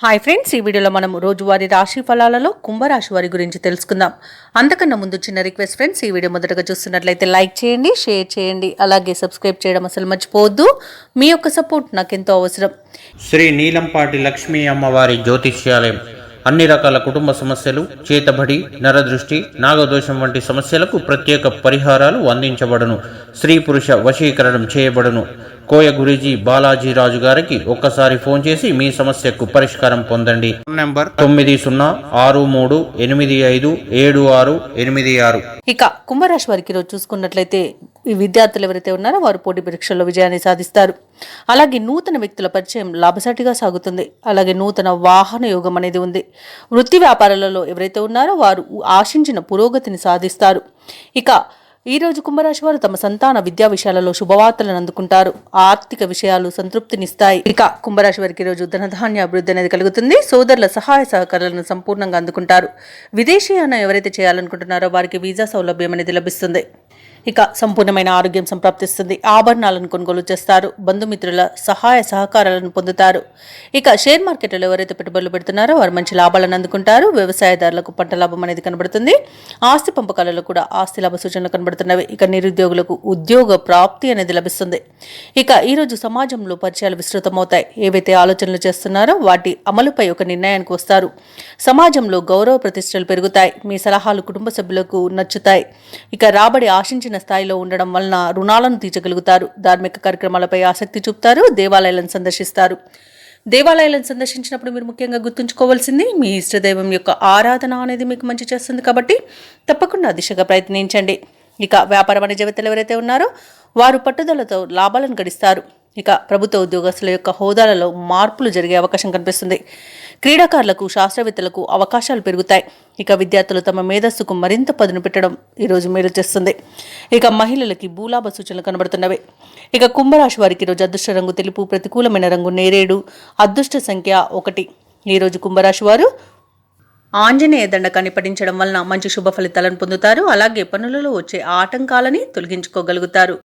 Hi friends, ఈ వీడియోలో మనం రోజువారీ రాశి ఫలాలలో కుంభరాశి వారి గురించి తెలుసుకుందాం. అంతకన్నా ముందు చిన్న రిక్వెస్ట్ ఫ్రెండ్స్, ఈ వీడియో మొదటగా చూస్తున్నట్లయితే లైక్ చేయండి, షేర్ చేయండి, అలాగే సబ్స్క్రైబ్ చేయడం అసలు మర్చిపోవద్దు. మీ యొక్క సపోర్ట్ నాకెంతో అవసరం. శ్రీ నీలంపాటి లక్ష్మీ అమ్మవారి జ్యోతిష్యాలయం అన్ని రకాల కుటుంబ సమస్యలు, చేతబడి, నరదృష్టి, నాగదోషం వంటి సమస్యలకు ప్రత్యేక పరిహారాలు అందించబడును. స్త్రీ పురుష వశీకరణం చేయబడును. కోయ గురూజీ బాలాజీ రాజు గారికి ఒక్కసారి ఫోన్ చేసి మీ సమస్యకు పరిష్కారం పొందండి. నంబర్ 9063857686. ఇక కుంభరాశి వారికి ఈరోజు చూసుకున్నట్లయితే ఈ విద్యార్థులు ఎవరైతే ఉన్నారో వారు పోటీ పరీక్షల్లో విజయాన్ని సాధిస్తారు. అలాగే నూతన వ్యక్తుల పరిచయం లాభసాటిగా సాగుతుంది. అలాగే నూతన వాహన యోగం అనేది ఉంది. వృత్తి వ్యాపారాలలో ఎవరైతే ఉన్నారో వారు ఆశించిన పురోగతిని సాధిస్తారు. ఇక ఈ రోజు కుంభరాశి వారు తమ సంతాన విద్యా విషయాలలో శుభవార్తలను అందుకుంటారు. ఆర్థిక విషయాలు సంతృప్తినిస్తాయి. ఇక కుంభరాశి వారికి ఈ రోజు ధనధాన్య అభివృద్ధి అనేది కలుగుతుంది. సోదరుల సహాయ సహకారాలను సంపూర్ణంగా అందుకుంటారు. విదేశీయానం ఎవరైతే చేయాలనుకుంటున్నారో వారికి వీసా సౌలభ్యం అనేది లభిస్తుంది. ఇక సంపూర్ణమైన ఆరోగ్యం సంప్రాప్తిస్తుంది. ఆభరణాలను కొనుగోలు చేస్తారు. బంధుమిత్రుల సహాయ సహకారాలను పొందుతారు. ఇక షేర్ మార్కెట్లో ఎవరైతే పెట్టుబడులు పెడుతున్నారో వారు మంచి లాభాలను అందుకుంటారు. వ్యవసాయదారులకు పంట లాభం అనేది కనబడుతుంది. ఆస్తి పంపకాలలో కూడా ఆస్తి లాభ సూచనలు కనబడుతున్నవి. ఇక నిరుద్యోగులకు ఉద్యోగ ప్రాప్తి అనేది లభిస్తుంది. ఇక ఈరోజు సమాజంలో పరిచయాలు విస్తృతమవుతాయి. ఏవైతే ఆలోచనలు చేస్తున్నారో వాటి అమలుపై ఒక నిర్ణయానికి వస్తారు. సమాజంలో గౌరవ ప్రతిష్టలు పెరుగుతాయి. మీ సలహాలు కుటుంబ సభ్యులకు నచ్చుతాయి. ఇక రాబడి ఆశించిన స్థాయిలో ఉండడం వలన రుణాలను తీర్చగలుగుతారు. ధార్మిక కార్యక్రమాలపై ఆసక్తి చూపుతారు. దేవాలయాలను సందర్శిస్తారు. దేవాలయాలను సందర్శించినప్పుడు మీరు ముఖ్యంగా గుర్తుంచుకోవాల్సింది మీ ఇష్టదైవం యొక్క ఆరాధన అనేది మీకు మంచి చేస్తుంది. కాబట్టి తప్పకుండా దిశగా ప్రయత్నించండి. ఇక వ్యాపార వాణిజ్యవేత్తలు ఎవరైతే ఉన్నారో వారు పట్టుదలతో లాభాలను గడిస్తారు. ఇక ప్రభుత్వ ఉద్యోగస్తుల యొక్క హోదాలలో మార్పులు జరిగే అవకాశం కనిపిస్తుంది. క్రీడాకారులకు, శాస్త్రవేత్తలకు అవకాశాలు పెరుగుతాయి. ఇక విద్యార్థులు తమ మేధస్సుకు మరింత పదును పెట్టడం ఈరోజు మేలు చేస్తుంది. ఇక మహిళలకి భూలాభ సూచనలు కనబడుతున్నవి. ఇక కుంభరాశి వారికి ఈరోజు అదృష్ట రంగు తెలుపు, ప్రతికూలమైన రంగు నేరేడు, అదృష్ట సంఖ్య 1. ఈరోజు కుంభరాశి వారు ఆంజనేయ దండకాన్ని పఠించడం వలన మంచి శుభ ఫలితాలను పొందుతారు. అలాగే పనులలో వచ్చే ఆటంకాలని తొలగించుకోగలుగుతారు.